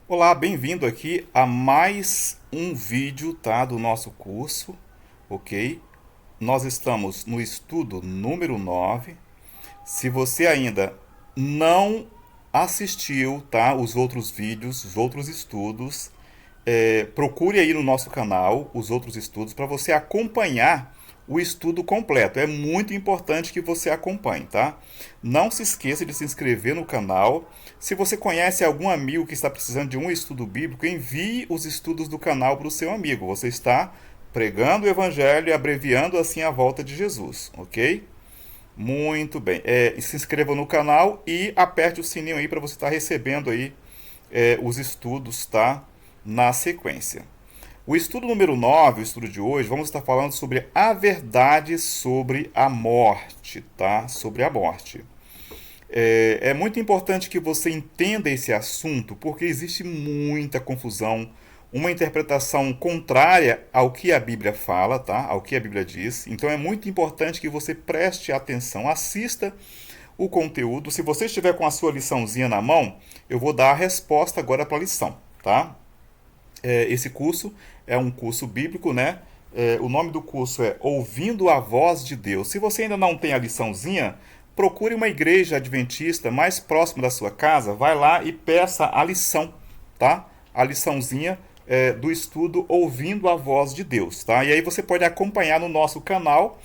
Olá, bem-vindo aqui a mais um vídeo, tá, do nosso curso, ok? Nós estamos no estudo número 9. Se você ainda não assistiu, tá, os outros vídeos, os outros estudos, procure aí no nosso canal os outros estudos para você acompanhar o estudo completo. É muito importante que você acompanhe, tá? Não se esqueça de se inscrever no canal. Se você conhece algum amigo que está precisando de um estudo bíblico, envie os estudos do canal para o seu amigo. Você está pregando o evangelho e abreviando assim a volta de Jesus, ok? Muito bem. Se inscreva no canal e aperte o sininho aí para você estar recebendo aí os estudos, tá? Na sequência. O estudo número 9, o estudo de hoje, vamos estar falando sobre a verdade sobre a morte, tá? Sobre a morte. É muito importante que você entenda esse assunto, porque existe muita confusão, uma interpretação contrária ao que a Bíblia fala, tá? Ao que a Bíblia diz. Então é muito importante que você preste atenção, assista o conteúdo. Se você estiver com a sua liçãozinha na mão, eu vou dar a resposta agora para a lição, tá? Esse curso é um curso bíblico, né? O nome do curso é Ouvindo a Voz de Deus. Se você ainda não tem a liçãozinha, procure uma igreja adventista mais próxima da sua casa, vai lá e peça a lição, tá? A liçãozinha do estudo Ouvindo a Voz de Deus, tá? E aí você pode acompanhar no nosso canal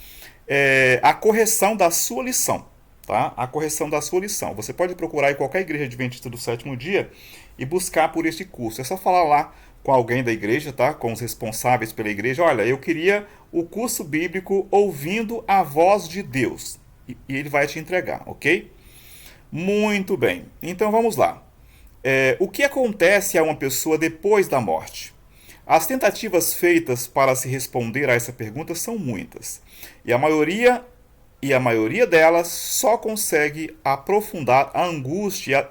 a correção da sua lição, tá? A correção da sua lição. Você pode procurar em qualquer igreja adventista do sétimo dia e buscar por este curso. É só falar lá com alguém da igreja, tá? Com os responsáveis pela igreja. Olha, eu queria o curso bíblico Ouvindo a Voz de Deus. E ele vai te entregar, ok? Muito bem. Então vamos lá. O que acontece a uma pessoa depois da morte? As tentativas feitas para se responder a essa pergunta são muitas. E a maioria delas só consegue aprofundar a angústia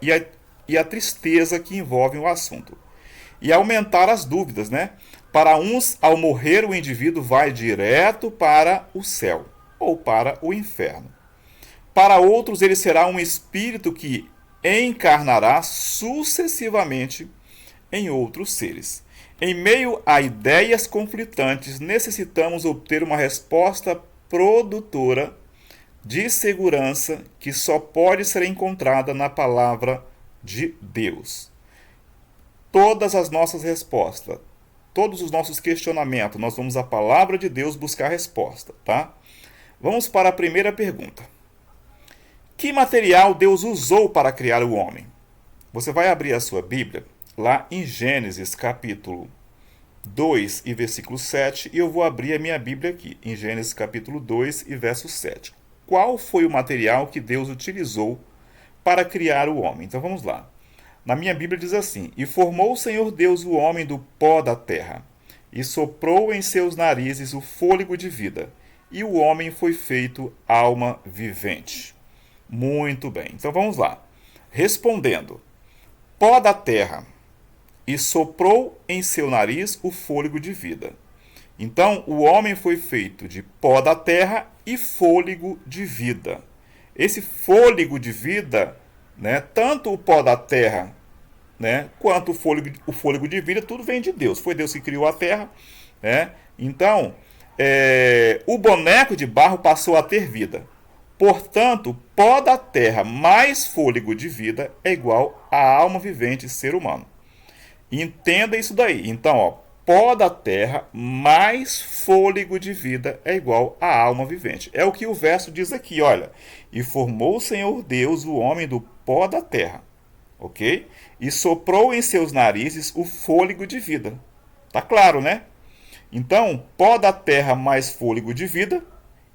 e a tristeza que envolvem o assunto e aumentar as dúvidas, né? Para uns, ao morrer, o indivíduo vai direto para o céu ou para o inferno. Para outros, ele será um espírito que encarnará sucessivamente em outros seres. Em meio a ideias conflitantes, necessitamos obter uma resposta produtora de segurança que só pode ser encontrada na palavra de Deus. Todas as nossas respostas, todos os nossos questionamentos, nós vamos à palavra de Deus buscar resposta, tá? Vamos para a primeira pergunta. Que material Deus usou para criar o homem? Você vai abrir a sua Bíblia lá em Gênesis capítulo 2 e versículo 7, e eu vou abrir a minha Bíblia aqui, em Gênesis capítulo 2 e verso 7. Qual foi o material que Deus utilizou para criar o homem? Então vamos lá. Na minha Bíblia diz assim: E formou o Senhor Deus o homem do pó da terra, e soprou em seus narizes o fôlego de vida, e o homem foi feito alma vivente. Muito bem, então vamos lá. Respondendo: Pó da terra, e soprou em seu nariz o fôlego de vida. Então o homem foi feito de pó da terra e fôlego de vida. Esse fôlego de vida, né, tanto o pó da terra, né, quanto o fôlego de vida, tudo vem de Deus. Foi Deus que criou a terra, né? Então, o boneco de barro passou a ter vida. Portanto, pó da terra mais fôlego de vida é igual à alma vivente ser humano. Entenda isso daí. Então, ó, pó da terra mais fôlego de vida é igual à alma vivente. É o que o verso diz aqui, olha. E formou o Senhor Deus o homem do pó da terra, ok? E soprou em seus narizes o fôlego de vida. Tá claro, né? Então, pó da terra mais fôlego de vida,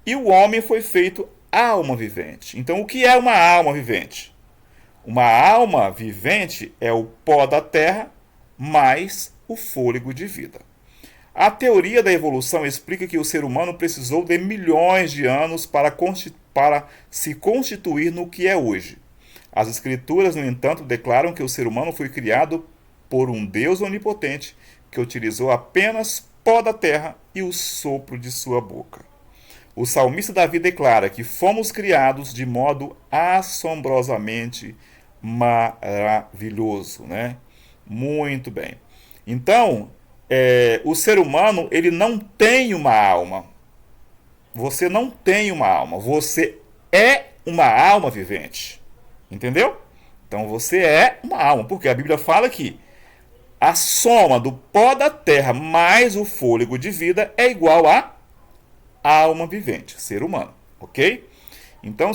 e o homem foi feito alma vivente. Então, o que é uma alma vivente? Uma alma vivente é o pó da terra mais o fôlego de vida. A teoria da evolução explica que o ser humano precisou de milhões de anos para se constituir no que é hoje. As escrituras, no entanto, declaram que o ser humano foi criado por um Deus onipotente que utilizou apenas pó da terra e o sopro de sua boca. O salmista Davi declara que fomos criados de modo assombrosamente maravilhoso, né? Muito bem. Então, o ser humano, ele não tem uma alma. Você não tem uma alma. Você é uma alma vivente. Entendeu? Então você é uma alma. Porque a Bíblia fala que a soma do pó da terra mais o fôlego de vida é igual a alma vivente, ser humano. Ok? Então,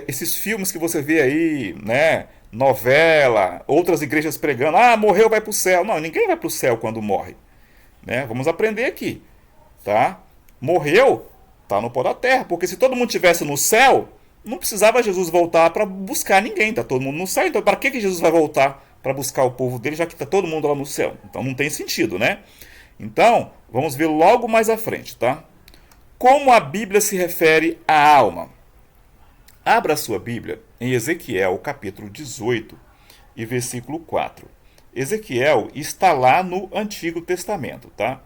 esses filmes que você vê aí, né? Novela, outras igrejas pregando, morreu, vai para o céu. Não, ninguém vai para o céu quando morre. Né? Vamos aprender aqui. Tá? Morreu, tá no pó da terra. Porque se todo mundo estivesse no céu, não precisava Jesus voltar para buscar ninguém. Tá todo mundo no céu. Então, para que Jesus vai voltar para buscar o povo dele, já que está todo mundo lá no céu? Então, não tem sentido, né? Então, vamos ver logo mais à frente, tá? Como a Bíblia se refere à alma? Abra a sua Bíblia em Ezequiel, capítulo 18 e versículo 4. Ezequiel está lá no Antigo Testamento, tá?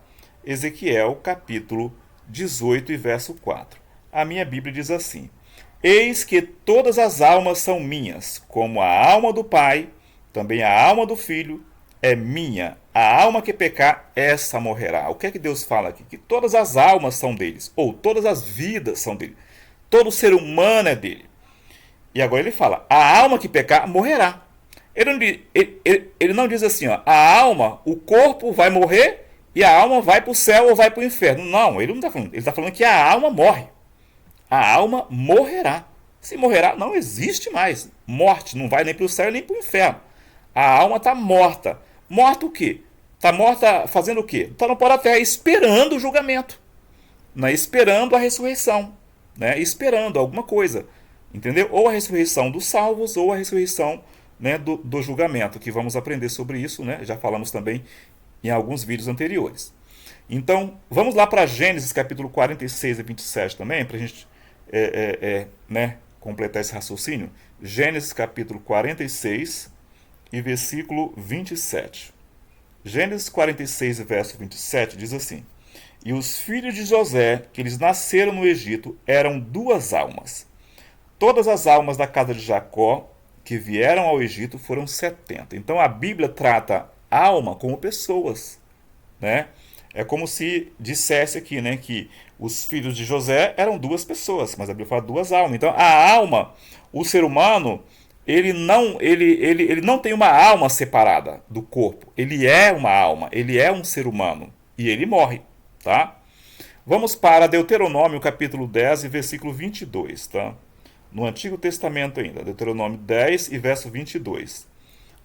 Ezequiel, capítulo 18 e verso 4. A minha Bíblia diz assim: Eis que todas as almas são minhas, como a alma do Pai, também a alma do Filho é minha. A alma que pecar, essa morrerá. O que é que Deus fala aqui? Que todas as almas são deles, ou todas as vidas são dele. Todo ser humano é dele. E agora ele fala: a alma que pecar morrerá. Ele não diz assim, ó, a alma, o corpo vai morrer e a alma vai para o céu ou vai para o inferno. Não, ele não está falando. Ele está falando que a alma morre. A alma morrerá. Se morrerá, não existe mais morte. Não vai nem para o céu nem para o inferno. A alma está morta. Morta o quê? Está morta fazendo o quê? Está no pó da terra esperando o julgamento. Né? Esperando a ressurreição. Né? Esperando alguma coisa. Entendeu? Ou a ressurreição dos salvos, ou a ressurreição, né, do julgamento, que vamos aprender sobre isso, né? Já falamos também em alguns vídeos anteriores. Então, vamos lá para Gênesis capítulo 46 e 27 também, para a gente né, completar esse raciocínio. Gênesis capítulo 46 e versículo 27. Gênesis 46 e verso 27 diz assim: E os filhos de José, que eles nasceram no Egito, eram duas almas. Todas as almas da casa de Jacó que vieram ao Egito foram 70. Então a Bíblia trata alma como pessoas, né? É como se dissesse aqui, né, que os filhos de José eram duas pessoas, mas a Bíblia fala duas almas. Então a alma, o ser humano, ele não tem uma alma separada do corpo. Ele é uma alma, ele é um ser humano e ele morre, tá? Vamos para Deuteronômio capítulo 10 e versículo 22, tá? No Antigo Testamento ainda, Deuteronômio 10 e verso 22.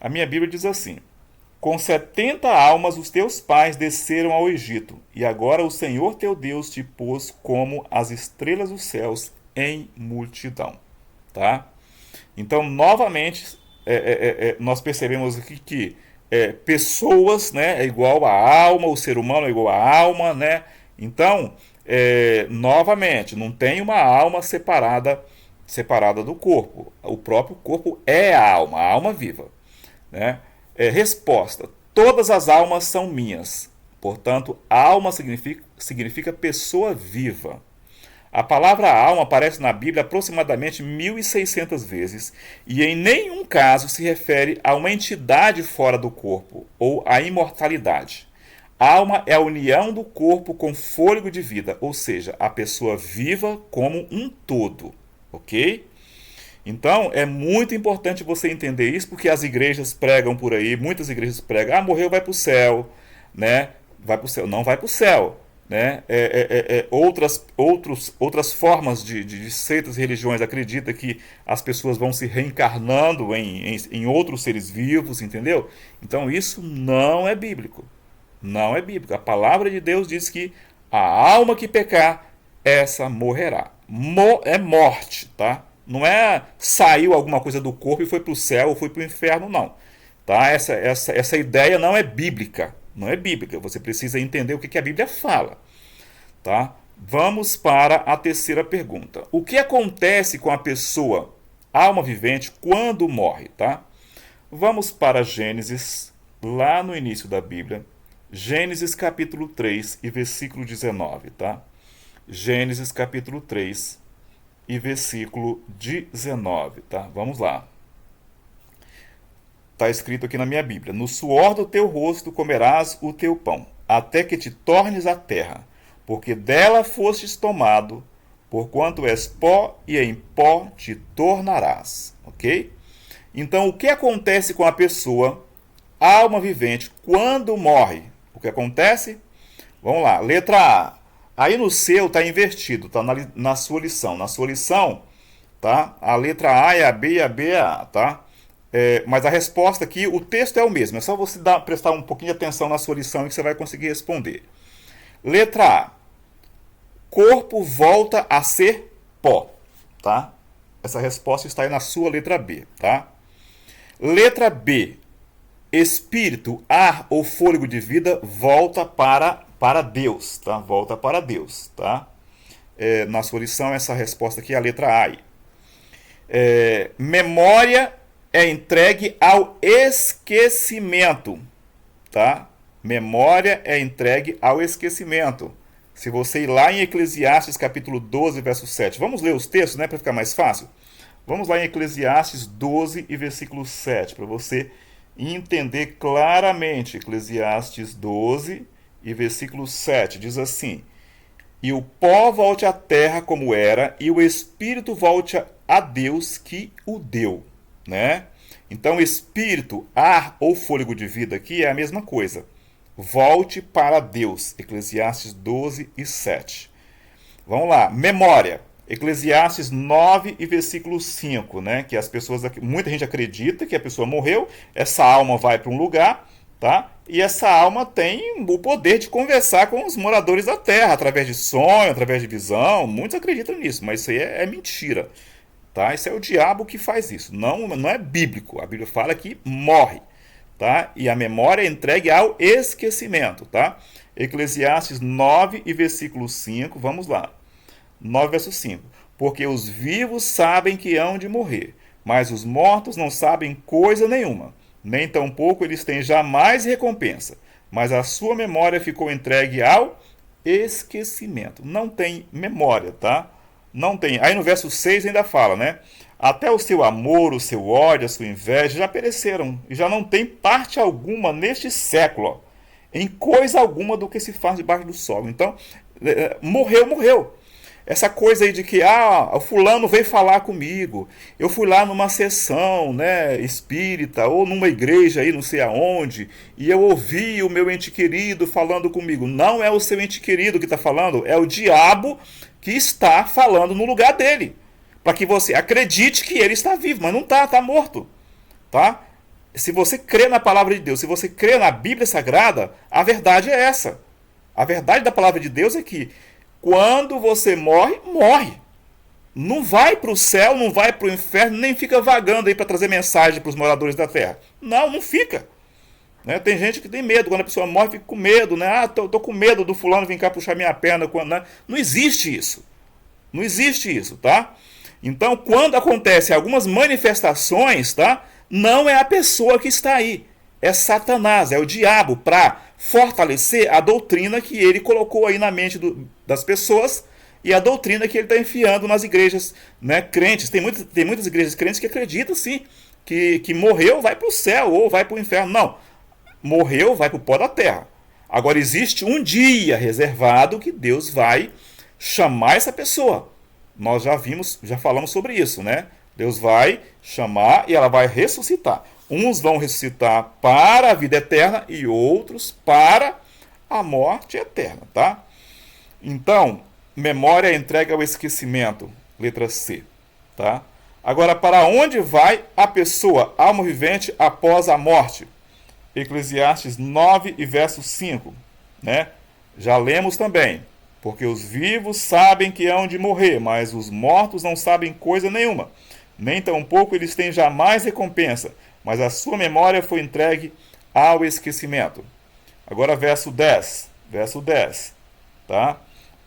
A minha Bíblia diz assim: Com 70 almas os teus pais desceram ao Egito, e agora o Senhor teu Deus te pôs como as estrelas dos céus em multidão. Tá? Então, novamente, nós percebemos aqui que pessoas, né, é igual a alma, o ser humano é igual a alma, né? Então, novamente, não tem uma alma separada do corpo. O próprio corpo é a alma viva. Né? Resposta: todas as almas são minhas. Portanto, alma significa pessoa viva. A palavra alma aparece na Bíblia aproximadamente 1.600 vezes e em nenhum caso se refere a uma entidade fora do corpo ou à imortalidade. Alma é a união do corpo com fôlego de vida, ou seja, a pessoa viva como um todo. Ok? Então é muito importante você entender isso, porque as igrejas pregam por aí, muitas igrejas pregam: morreu, vai para o céu, né? Vai para o céu, não vai para o céu, né? Outras formas de seitas e religiões acreditam que as pessoas vão se reencarnando em outros seres vivos, entendeu? Então isso não é bíblico, não é bíblico. A palavra de Deus diz que a alma que pecar, essa morrerá. É morte, tá? Não é saiu alguma coisa do corpo e foi para o céu ou foi para o inferno, não. Tá? Essa ideia não é bíblica. Não é bíblica. Você precisa entender o que a Bíblia fala. Tá? Vamos para a terceira pergunta. O que acontece com a pessoa, alma vivente, quando morre? Tá? Vamos para Gênesis, lá no início da Bíblia. Gênesis capítulo 3 e versículo 19. Tá? Gênesis capítulo 3 e versículo 19, tá? Vamos lá. Está escrito aqui na minha Bíblia: no suor do teu rosto comerás o teu pão, até que te tornes a terra, porque dela fostes tomado, porquanto és pó, e em pó te tornarás. Ok? Então, o que acontece com a pessoa, alma vivente, quando morre? O que acontece? Vamos lá, letra A. Aí no seu está invertido, está na sua lição. Na sua lição, tá? A letra A é a B e a B é a A, tá? Mas a resposta aqui, o texto é o mesmo. É só você prestar um pouquinho de atenção na sua lição e que você vai conseguir responder. Letra A. Corpo volta a ser pó, tá? Essa resposta está aí na sua letra B, tá? Letra B. Espírito, ar ou fôlego de vida volta para Deus, tá? Volta para Deus, tá? Na sua lição, essa resposta aqui é a letra A. Memória é entregue ao esquecimento, tá? Memória é entregue ao esquecimento. Se você ir lá em Eclesiastes capítulo 12, verso 7. Vamos ler os textos, né, para ficar mais fácil? Vamos lá em Eclesiastes 12 e versículo 7, para você entender claramente. Eclesiastes 12 e versículo 7 diz assim: e o pó volte à terra como era, e o espírito volte a Deus que o deu, né? Então, espírito, ar ou fôlego de vida aqui é a mesma coisa. Volte para Deus. Eclesiastes 12 e 7. Vamos lá. Memória. Eclesiastes 9 e versículo 5, né? Que as pessoas, muita gente acredita que a pessoa morreu, essa alma vai para um lugar, tá? E essa alma tem o poder de conversar com os moradores da terra, através de sonho, através de visão. Muitos acreditam nisso, mas isso aí é mentira, tá? Isso é o diabo que faz isso. Não é bíblico. A Bíblia fala que morre, tá? E a memória é entregue ao esquecimento, tá? Eclesiastes 9 e versículo 5, vamos lá. 9 verso 5. Porque os vivos sabem que hão de morrer, mas os mortos não sabem coisa nenhuma, nem tampouco eles têm jamais recompensa, mas a sua memória ficou entregue ao esquecimento. Não tem memória, tá? Não tem. Aí no verso 6 ainda fala, né? Até o seu amor, o seu ódio, a sua inveja já pereceram, e já não tem parte alguma neste século, em coisa alguma do que se faz debaixo do sol. Então, morreu. Essa coisa aí de que, o fulano veio falar comigo, eu fui lá numa sessão, né, espírita, ou numa igreja aí, não sei aonde, e eu ouvi o meu ente querido falando comigo. Não é o seu ente querido que está falando, é o diabo que está falando no lugar dele, para que você acredite que ele está vivo, mas não está morto, tá? Se você crê na palavra de Deus, se você crê na Bíblia Sagrada, a verdade é essa. A verdade da palavra de Deus é que quando você morre, morre. Não vai para o céu, não vai para o inferno, nem fica vagando aí para trazer mensagem para os moradores da terra. Não fica. Né? Tem gente que tem medo, quando a pessoa morre, fica com medo. Né? Tô com medo do fulano vir cá puxar minha perna. Né? Não existe isso. Não existe isso, tá? Então, quando acontecem algumas manifestações, tá? Não é a pessoa que está aí. É Satanás, é o diabo, para fortalecer a doutrina que ele colocou aí na mente das pessoas e a doutrina que ele está enfiando nas igrejas, né, crentes. Tem muitas igrejas crentes que acreditam, sim, que morreu, vai para o céu ou vai para o inferno. Não, morreu, vai para o pó da terra. Agora, existe um dia reservado que Deus vai chamar essa pessoa. Nós já falamos sobre isso, né? Deus vai chamar e ela vai ressuscitar. Uns vão ressuscitar para a vida eterna e outros para a morte eterna, tá? Então, memória entrega ao esquecimento, letra C, tá? Agora, para onde vai a pessoa, alma vivente, após a morte? Eclesiastes 9 e verso 5, né? Já lemos também. Porque os vivos sabem que hão de morrer, mas os mortos não sabem coisa nenhuma, nem tampouco eles têm jamais recompensa, mas a sua memória foi entregue ao esquecimento. Agora verso 10, tá?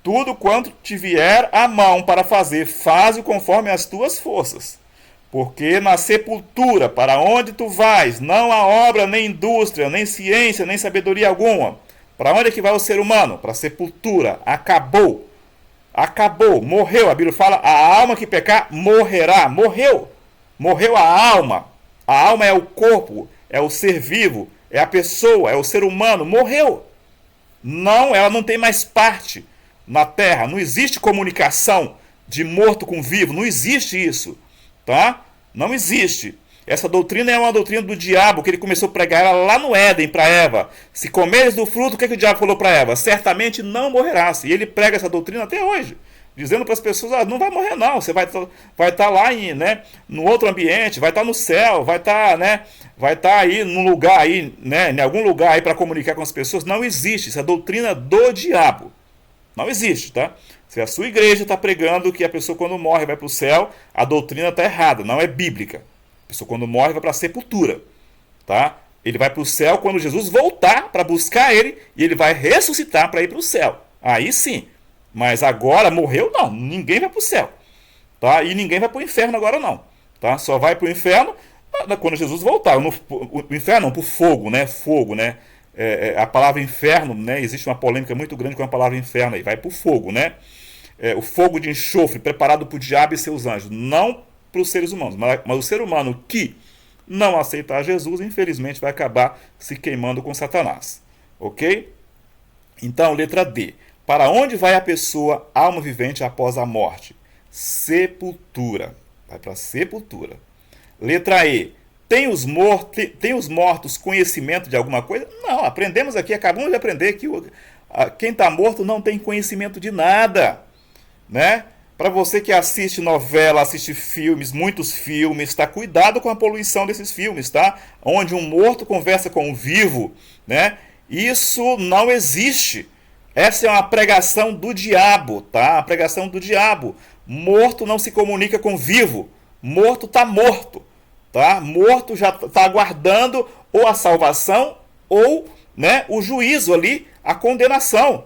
Tudo quanto te vier à mão para fazer, faze conforme as tuas forças. Porque na sepultura, para onde tu vais, não há obra, nem indústria, nem ciência, nem sabedoria alguma. Para onde é que vai o ser humano? Para a sepultura. Acabou. Morreu. A Bíblia fala, a alma que pecar morrerá. Morreu a alma. A alma é o corpo é o ser vivo, é a pessoa, é o ser humano, morreu. Não, ela não tem mais parte na Terra. Não existe comunicação de morto com vivo. Não existe isso, tá? Não existe. Essa doutrina é uma doutrina do diabo, que ele começou a pregar ela lá no Éden para Eva. Se comeres do fruto, o que o diabo falou para Eva? Certamente não morrerás. E ele prega essa doutrina até hoje, dizendo para as pessoas, não vai morrer não, você vai estar lá no outro ambiente, vai estar no céu, vai estar aí num lugar aí, em algum lugar aí para comunicar com as pessoas. Não existe, isso é doutrina do diabo. Não existe, tá? Se a sua igreja está pregando que a pessoa quando morre vai para o céu, a doutrina está errada, não é bíblica. A pessoa quando morre vai para a sepultura, tá? Ele vai para o céu quando Jesus voltar para buscar ele e ele vai ressuscitar para ir para o céu. Aí sim. Mas agora morreu, não. Ninguém vai para o céu, tá? E ninguém vai para o inferno agora não, tá? Só vai para o inferno quando Jesus voltar. O inferno não, para o fogo, né? Fogo, né? A palavra inferno, né? Existe uma polêmica muito grande com a palavra inferno aí. Vai para o fogo, né? O fogo de enxofre preparado para o diabo e seus anjos, não para os seres humanos, mas o ser humano que não aceitar Jesus, infelizmente vai acabar se queimando com Satanás, ok? Então, letra D. Para onde vai a pessoa, alma vivente, após a morte? Sepultura. Vai para a sepultura. Letra E. Tem os mortos conhecimento de alguma coisa? Não, aprendemos aqui, acabamos de aprender que quem está morto não tem conhecimento de nada, né? Para você que assiste novela, assiste filmes, muitos filmes, tá? Cuidado com a poluição desses filmes, tá? Onde um morto conversa com um vivo, né? Isso não existe. Essa é uma pregação do diabo, tá? A pregação do diabo. Morto não se comunica com vivo. Morto está morto, tá? Morto já está aguardando ou a salvação ou, né, o juízo ali, a condenação,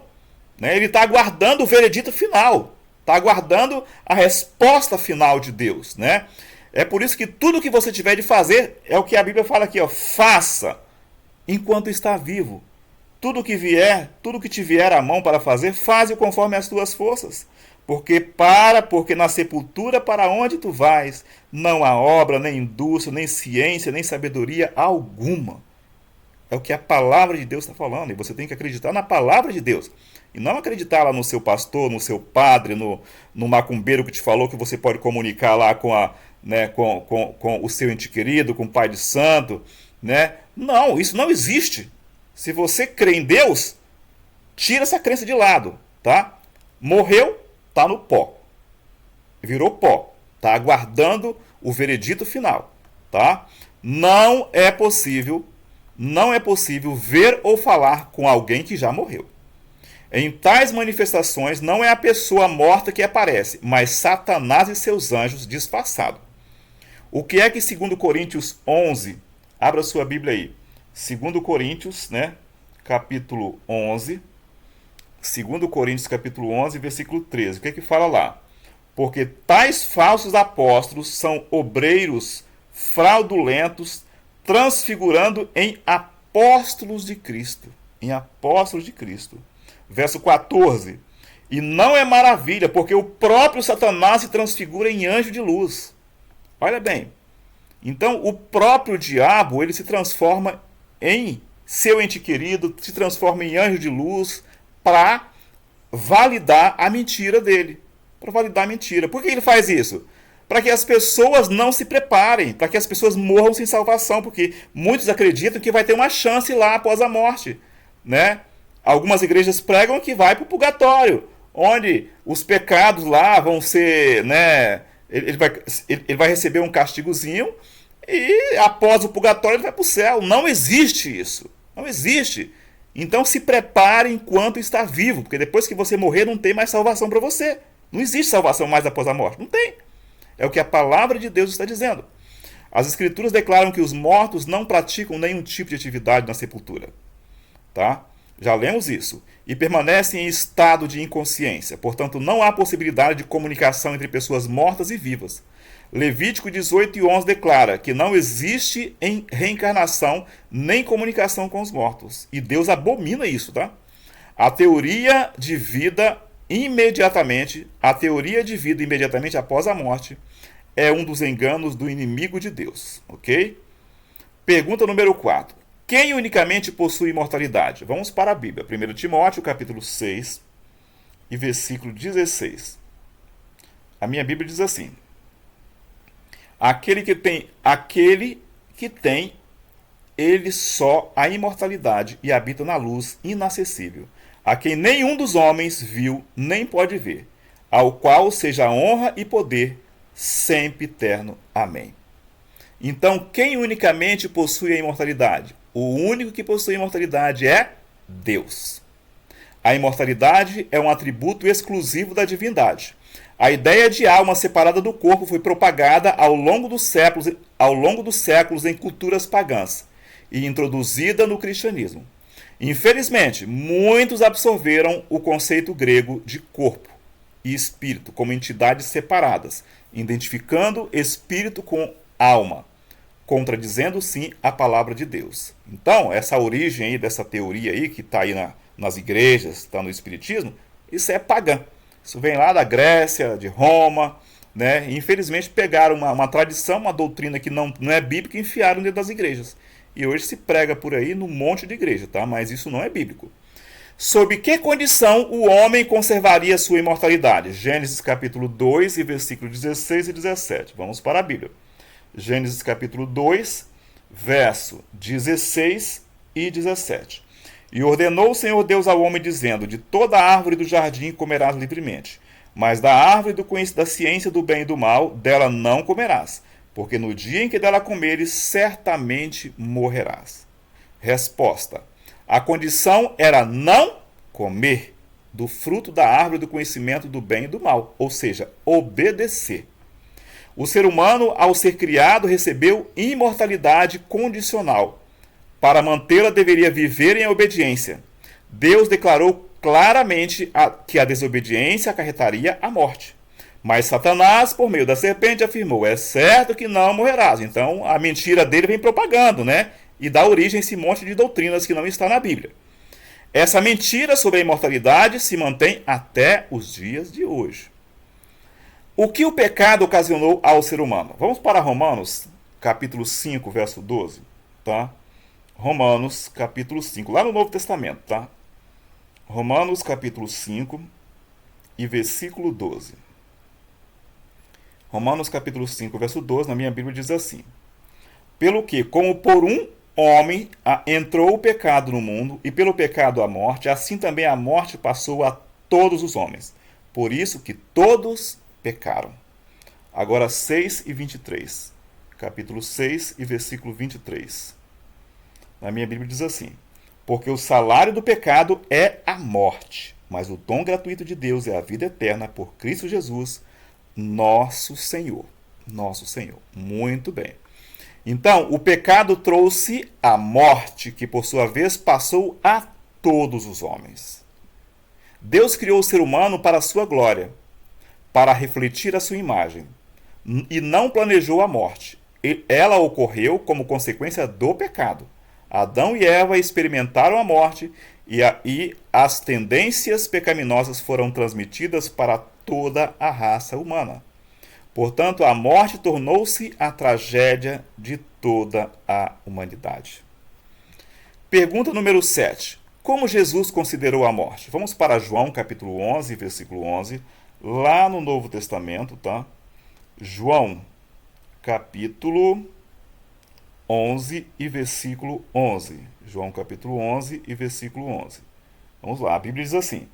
né? Ele está aguardando o veredito final. Está aguardando a resposta final de Deus, né? É por isso que tudo que você tiver de fazer é o que a Bíblia fala aqui, ó, faça enquanto está vivo. Tudo que te vier à mão para fazer, faze conforme as tuas forças. Porque na sepultura para onde tu vais, não há obra, nem indústria, nem ciência, nem sabedoria alguma. É o que a palavra de Deus está falando, e você tem que acreditar na palavra de Deus. E não acreditar lá no seu pastor, no seu padre, no macumbeiro que te falou que você pode comunicar lá com o seu ente querido, com o Pai de Santo, né? Não, isso não existe. Se você crê em Deus, tira essa crença de lado, tá? Morreu, tá no pó. Virou pó. Tá aguardando o veredito final, tá? Não é possível ver ou falar com alguém que já morreu. Em tais manifestações, não é a pessoa morta que aparece, mas Satanás e seus anjos disfarçados. O que é que 2 Coríntios 11, abra sua Bíblia aí, 2 Coríntios, né, capítulo 11, 2 Coríntios capítulo 11, versículo 13, o que é que fala lá? Porque tais falsos apóstolos são obreiros fraudulentos, transfigurando em apóstolos de Cristo. Em apóstolos de Cristo. Verso 14. E não é maravilha, porque o próprio Satanás se transfigura em anjo de luz. Olha bem. Então, o próprio diabo, ele se transforma em seu ente querido, se transforma em anjo de luz para validar a mentira dele. Para validar a mentira. Por que ele faz isso? Para que as pessoas não se preparem, para que as pessoas morram sem salvação, porque muitos acreditam que vai ter uma chance lá após a morte, né? Algumas igrejas pregam que vai para o purgatório, onde os pecados lá vão ser, né? Ele vai receber um castigozinho e após o purgatório ele vai para o céu. Não existe isso. Não existe. Então se prepare enquanto está vivo, porque depois que você morrer não tem mais salvação para você. Não existe salvação mais após a morte. Não tem. É o que a palavra de Deus está dizendo. As escrituras declaram que os mortos não praticam nenhum tipo de atividade na sepultura. Tá? Já lemos isso. E permanecem em estado de inconsciência. Portanto, não há possibilidade de comunicação entre pessoas mortas e vivas. Levítico 18 e 11 declara que não existe em reencarnação nem comunicação com os mortos. E Deus abomina isso, tá? A teoria de vida imediatamente após a morte é um dos enganos do inimigo de Deus, ok? Pergunta número 4. Quem unicamente possui imortalidade? Vamos para a Bíblia. 1 Timóteo, capítulo 6 e versículo 16. A minha Bíblia diz assim: aquele que tem ele só a imortalidade e habita na luz inacessível, a quem nenhum dos homens viu nem pode ver, ao qual seja a honra e poder sempre eterno. Amém. Então, quem unicamente possui a imortalidade? O único que possui a imortalidade é Deus. A imortalidade é um atributo exclusivo da divindade. A ideia de alma separada do corpo foi propagada ao longo dos séculos em culturas pagãs e introduzida no cristianismo. Infelizmente, muitos absorveram o conceito grego de corpo e espírito como entidades separadas, identificando espírito com alma, contradizendo sim a palavra de Deus. Então, essa origem aí dessa teoria aí que está aí nas igrejas, está no espiritismo, isso é pagã. Isso vem lá da Grécia, de Roma, né? E, infelizmente pegaram uma tradição, uma doutrina que não é bíblica e enfiaram dentro das igrejas. E hoje se prega por aí num monte de igreja, tá? Mas isso não é bíblico. Sob que condição o homem conservaria sua imortalidade? Gênesis capítulo 2 e versículo 16 e 17. Vamos para a Bíblia. Gênesis capítulo 2, verso 16 e 17. E ordenou o Senhor Deus ao homem, dizendo: de toda árvore do jardim comerás livremente, mas da árvore da ciência do bem e do mal, dela não comerás, porque no dia em que dela comeres, certamente morrerás. Resposta: a condição era não comer do fruto da árvore do conhecimento do bem e do mal, ou seja, obedecer. O ser humano, ao ser criado, recebeu imortalidade condicional. Para mantê-la, deveria viver em obediência. Deus declarou claramente que a desobediência acarretaria a morte. Mas Satanás, por meio da serpente, afirmou: é certo que não morrerás. Então, a mentira dele vem propagando, né? E dá origem a esse monte de doutrinas que não está na Bíblia. Essa mentira sobre a imortalidade se mantém até os dias de hoje. O que o pecado ocasionou ao ser humano? Vamos para Romanos, capítulo 5, verso 12, tá? Romanos, capítulo 5, lá no Novo Testamento, tá? Romanos, capítulo 5 e versículo 12. Romanos, capítulo 5, verso 12, na minha Bíblia diz assim: pelo que, como por um homem entrou o pecado no mundo, e pelo pecado a morte, assim também a morte passou a todos os homens. Por isso que todos pecaram. Agora 6 e 23. Capítulo 6 e versículo 23. Na minha Bíblia diz assim: porque o salário do pecado é a morte, mas o dom gratuito de Deus é a vida eterna por Cristo Jesus, nosso Senhor. Nosso Senhor. Muito bem. Então, o pecado trouxe a morte, que por sua vez passou a todos os homens. Deus criou o ser humano para a sua glória, para refletir a sua imagem, e não planejou a morte. Ela ocorreu como consequência do pecado. Adão e Eva experimentaram a morte e as tendências pecaminosas foram transmitidas para toda a raça humana. Portanto, a morte tornou-se a tragédia de toda a humanidade. Pergunta número 7. Como Jesus considerou a morte? Vamos para João, capítulo 11, versículo 11, lá no Novo Testamento, tá? João, capítulo 11 e versículo 11. João, capítulo 11 e versículo 11. Vamos lá, a Bíblia diz assim: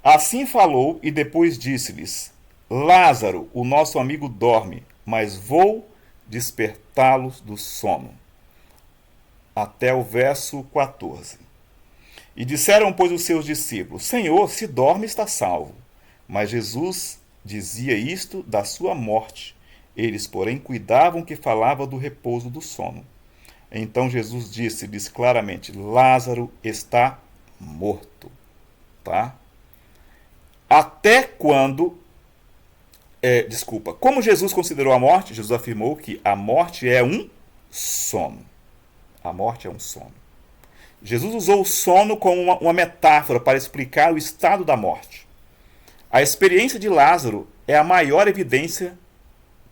assim falou e depois disse-lhes: Lázaro, o nosso amigo, dorme, mas vou despertá-los do sono. Até o verso 14. E disseram, pois, os seus discípulos: Senhor, se dorme, está salvo. Mas Jesus dizia isto da sua morte. Eles, porém, cuidavam que falava do repouso do sono. Então Jesus disse-lhes claramente: Lázaro está morto. Tá? Até quando... Como Jesus considerou a morte? Jesus afirmou que a morte é um sono. A morte é um sono. Jesus usou o sono como uma metáfora para explicar o estado da morte. A experiência de Lázaro é a maior evidência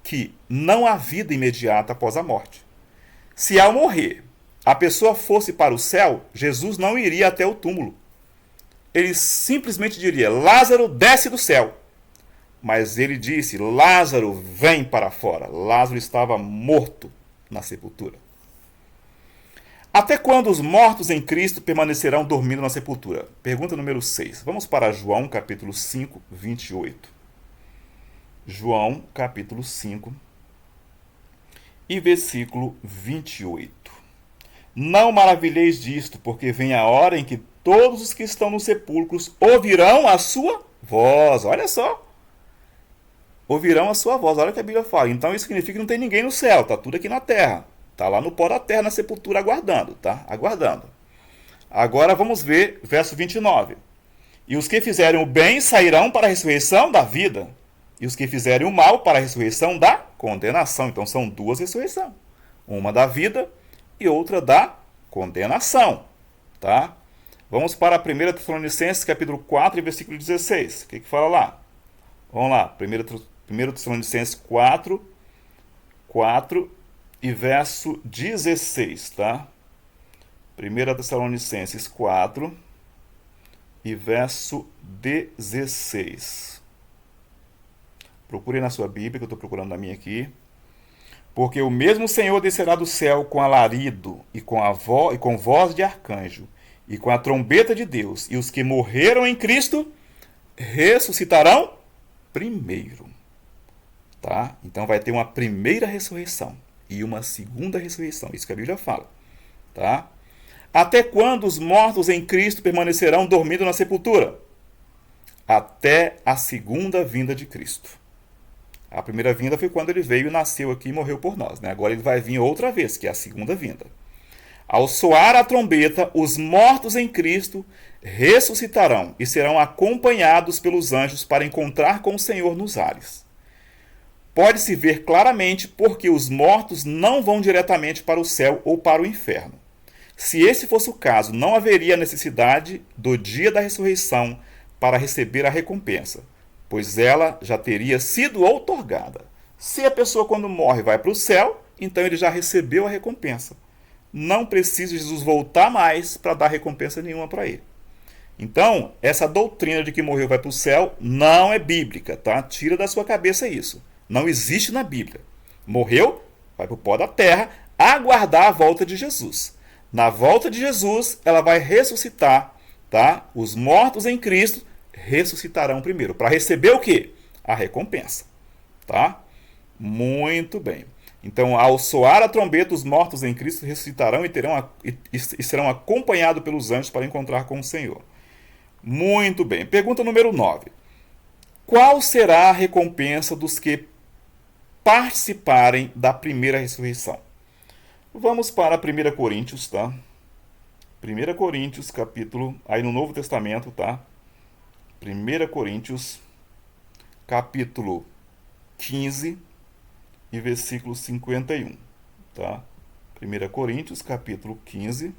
que não há vida imediata após a morte. Se ao morrer a pessoa fosse para o céu, Jesus não iria até o túmulo. Ele simplesmente diria: Lázaro, desce do céu. Mas ele disse: Lázaro, vem para fora. Lázaro estava morto na sepultura. Até quando os mortos em Cristo permanecerão dormindo na sepultura? Pergunta número 6. Vamos para João capítulo 5, 28. João capítulo 5 e versículo 28. Não maravilheis disto, porque vem a hora em que todos os que estão nos sepulcros ouvirão a sua voz. Olha só. Ouvirão a sua voz. Olha o que a Bíblia fala. Então isso significa que não tem ninguém no céu. Está tudo aqui na terra. Está lá no pó da terra, na sepultura, aguardando. Tá? Aguardando. Agora vamos ver verso 29. E os que fizerem o bem sairão para a ressurreição da vida. E os que fizerem o mal para a ressurreição da condenação. Então são duas ressurreições. Uma da vida e outra da condenação. Tá? Vamos para 1 Tessalonicenses capítulo 4 e versículo 16. O que fala lá? Vamos lá. 1 Tessalonicenses 4 e verso 16. Tá? 1 Tessalonicenses 4 e verso 16. Procure na sua Bíblia, que eu estou procurando na minha aqui. Porque o mesmo Senhor descerá do céu com alarido e com voz de arcanjo e com a trombeta de Deus, e os que morreram em Cristo ressuscitarão primeiro. Tá? Então vai ter uma primeira ressurreição e uma segunda ressurreição. Isso que a Bíblia fala. Tá? Até quando os mortos em Cristo permanecerão dormindo na sepultura? Até a segunda vinda de Cristo. A primeira vinda foi quando ele veio e nasceu aqui e morreu por nós. Né? Agora ele vai vir outra vez, que é a segunda vinda. Ao soar a trombeta, os mortos em Cristo ressuscitarão e serão acompanhados pelos anjos para encontrar com o Senhor nos ares. Pode-se ver claramente porque os mortos não vão diretamente para o céu ou para o inferno. Se esse fosse o caso, não haveria necessidade do dia da ressurreição para receber a recompensa, pois ela já teria sido outorgada. Se a pessoa, quando morre, vai para o céu, então ele já recebeu a recompensa. Não precisa Jesus voltar mais para dar recompensa nenhuma para ele. Então, essa doutrina de que morreu vai para o céu não é bíblica, tá? Tira da sua cabeça isso. Não existe na Bíblia. Morreu, vai para o pó da terra, aguardar a volta de Jesus. Na volta de Jesus, ela vai ressuscitar, tá? Os mortos em Cristo ressuscitarão primeiro, para receber o quê? A recompensa, tá? Muito bem. Então, ao soar a trombeta, os mortos em Cristo ressuscitarão e serão acompanhados pelos anjos para encontrar com o Senhor. Muito bem. Pergunta número 9. Qual será a recompensa dos que participarem da primeira ressurreição? Vamos para 1 Coríntios, tá? 1 Coríntios, capítulo, aí no Novo Testamento, tá? 1 Coríntios, capítulo 15 e versículo 51, tá? 1 Coríntios, capítulo 15,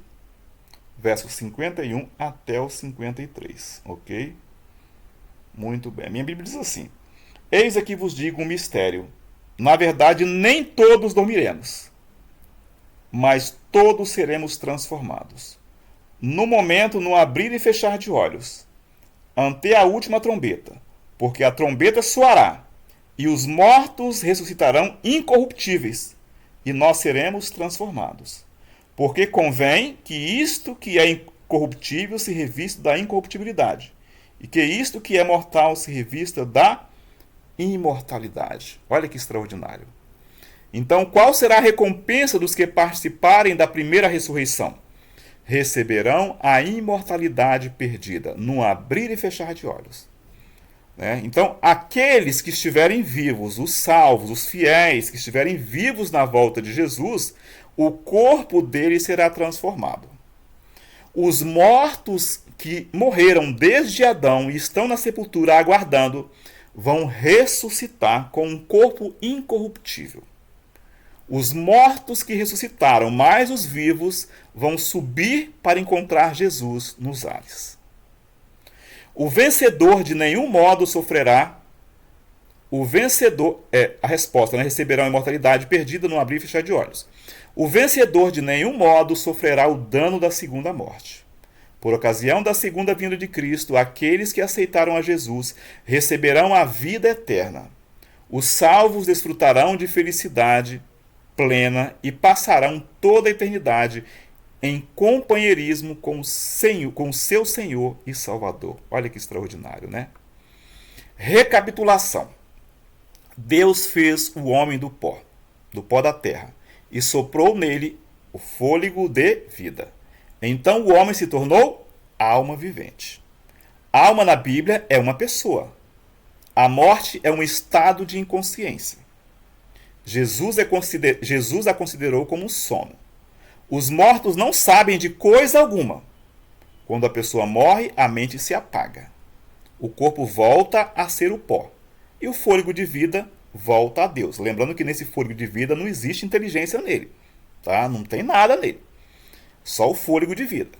verso 51 até o 53, ok? Muito bem. Minha Bíblia diz assim: Eis aqui vos digo um mistério. Na verdade, nem todos dormiremos, mas todos seremos transformados. No momento, no abrir e fechar de olhos, ante a última trombeta, porque a trombeta soará, e os mortos ressuscitarão incorruptíveis, e nós seremos transformados. Porque convém que isto que é incorruptível se revista da incorruptibilidade, e que isto que é mortal se revista da imortalidade. Olha que extraordinário. Então, qual será a recompensa dos que participarem da primeira ressurreição? Receberão a imortalidade perdida, no abrir e fechar de olhos. Né? Então, aqueles que estiverem vivos, os salvos, os fiéis, que estiverem vivos na volta de Jesus, o corpo deles será transformado. Os mortos que morreram desde Adão e estão na sepultura aguardando, vão ressuscitar com um corpo incorruptível. Os mortos que ressuscitaram, mais os vivos, vão subir para encontrar Jesus nos ares. O vencedor de nenhum modo sofrerá O vencedor, a resposta, né? Receberão a imortalidade perdida no abrir e fechar de olhos. O vencedor de nenhum modo sofrerá o dano da segunda morte. Por ocasião da segunda vinda de Cristo, aqueles que aceitaram a Jesus receberão a vida eterna. Os salvos desfrutarão de felicidade plena e passarão toda a eternidade em companheirismo com o seu Senhor e Salvador. Olha que extraordinário, né? Recapitulação. Deus fez o homem do pó da terra, e soprou nele o fôlego de vida. Então o homem se tornou alma vivente. Alma na Bíblia é uma pessoa. A morte é um estado de inconsciência. Jesus a considerou como um sono. Os mortos não sabem de coisa alguma. Quando a pessoa morre, a mente se apaga. O corpo volta a ser o pó. E o fôlego de vida volta a Deus. Lembrando que nesse fôlego de vida não existe inteligência nele. Tá? Não tem nada nele. Só o fôlego de vida.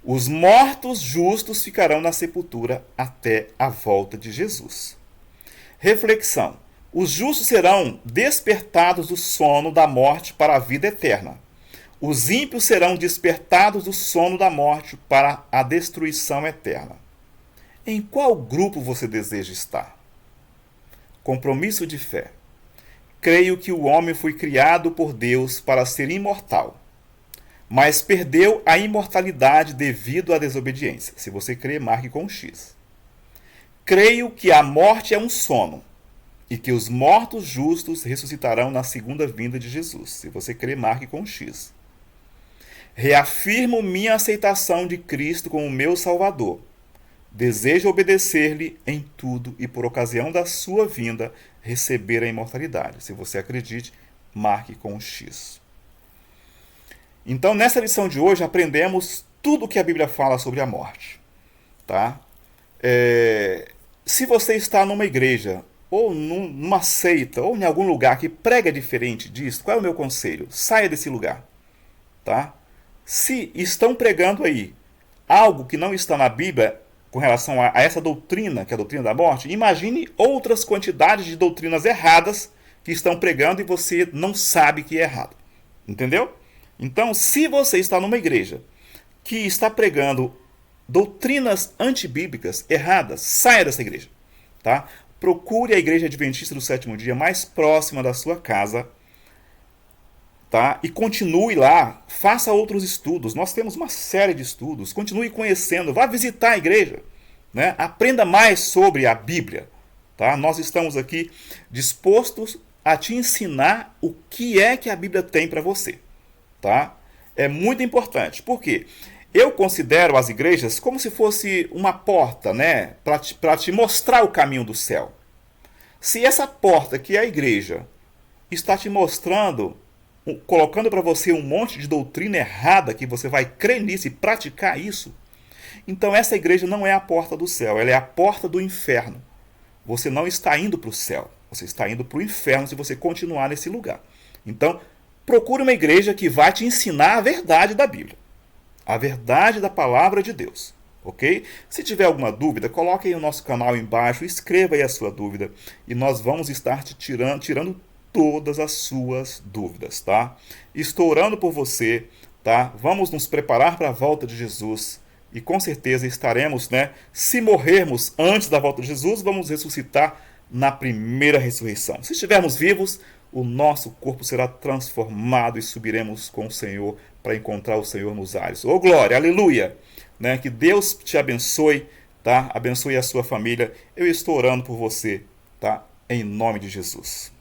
Os mortos justos ficarão na sepultura até a volta de Jesus. Reflexão. Os justos serão despertados do sono da morte para a vida eterna. Os ímpios serão despertados do sono da morte para a destruição eterna. Em qual grupo você deseja estar? Compromisso de fé. Creio que o homem foi criado por Deus para ser imortal, mas perdeu a imortalidade devido à desobediência. Se você crê, marque com um X. Creio que a morte é um sono e que os mortos justos ressuscitarão na segunda vinda de Jesus. Se você crê, marque com um X. Reafirmo minha aceitação de Cristo como meu Salvador. Desejo obedecer-lhe em tudo e, por ocasião da sua vinda, receber a imortalidade. Se você acredite, marque com um X. Então, nessa lição de hoje, aprendemos tudo o que a Bíblia fala sobre a morte. Tá? Se você está numa igreja, ou numa seita, ou em algum lugar que prega diferente disso, qual é o meu conselho? Saia desse lugar. Tá? Se estão pregando aí algo que não está na Bíblia com relação a essa doutrina, que é a doutrina da morte, imagine outras quantidades de doutrinas erradas que estão pregando e você não sabe que é errado. Entendeu? Então, se você está numa igreja que está pregando doutrinas antibíblicas erradas, saia dessa igreja. Tá? Procure a igreja adventista do sétimo dia mais próxima da sua casa. Tá? E continue lá, faça outros estudos. Nós temos uma série de estudos. Continue conhecendo, vá visitar a igreja, né? Aprenda mais sobre a Bíblia. Tá? Nós estamos aqui dispostos a te ensinar o que é que a Bíblia tem para você. Tá? É muito importante. Por quê? Eu considero as igrejas como se fosse uma porta, né? Para te mostrar o caminho do céu. Se essa porta, que é a igreja, está te mostrando, colocando para você um monte de doutrina errada, que você vai crer nisso e praticar isso, então essa igreja não é a porta do céu, ela é a porta do inferno. Você não está indo para o céu, você está indo para o inferno se você continuar nesse lugar. Então, procure uma igreja que vai te ensinar a verdade da Bíblia, a verdade da palavra de Deus. Ok? Se tiver alguma dúvida, coloque aí o nosso canal embaixo, escreva aí a sua dúvida e nós vamos estar te tirando todas as suas dúvidas, tá? Estou orando por você, tá? Vamos nos preparar para a volta de Jesus e com certeza estaremos, né? Se morrermos antes da volta de Jesus, vamos ressuscitar na primeira ressurreição. Se estivermos vivos, o nosso corpo será transformado e subiremos com o Senhor para encontrar o Senhor nos ares. Ô glória, aleluia! Né? Que Deus te abençoe, tá? Abençoe a sua família. Eu estou orando por você, tá? Em nome de Jesus.